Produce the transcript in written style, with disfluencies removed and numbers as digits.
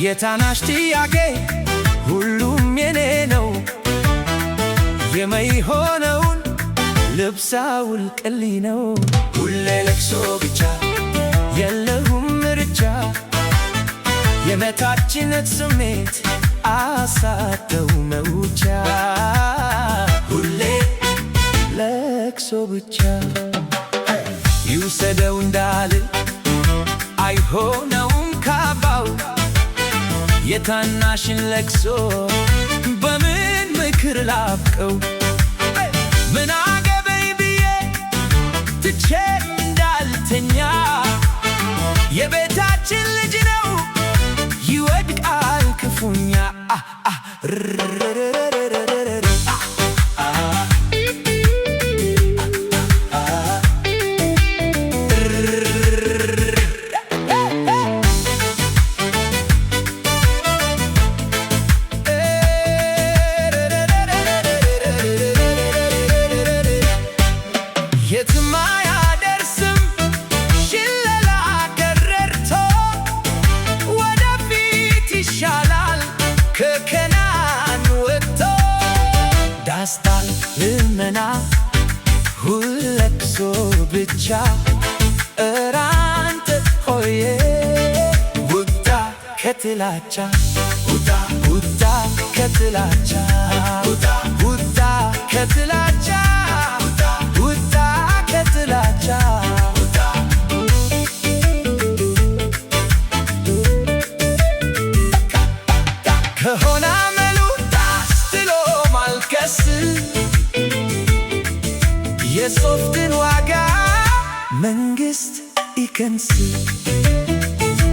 የታናሽ ጥያቄ ሁሉም የኔ ነው። የማይሆነውን ልብስ አውልቅልኝ ነው። ሁሌ ለቅሶ ብቻ የለሁም ምርጫ። የመታችነት ስሜት አሳተው መውጫ። ሁሌ ለቅሶ ብቻ ይውሰደው እንዳልል አይሆነውም ካባው። የታናሽን ለቅሶ በምን ምክር ላብቀው? ምን አገበኝ ብዬ ትቼ እንዳልተኛ። የቤታችን ልጅ ነው ይወድቃል ክፉኛ። የትም አያደርስም ሽለላ ገረርቶ። ወደፊት ይሻላል ከከናን ወጥቶ። ዳስታል ልመና ሁለቅሶ ብቻ። እራንተ ሆዬ ውጣ ከጥላቻ። ውጣ ውጣ ከጥላቻ። ውጣ ከጥላቻ። ከሆነ አመሉ ታስጥሎ ማልቀስ። የሶፍትን ዋጋ መንግሥት ይቀንስ።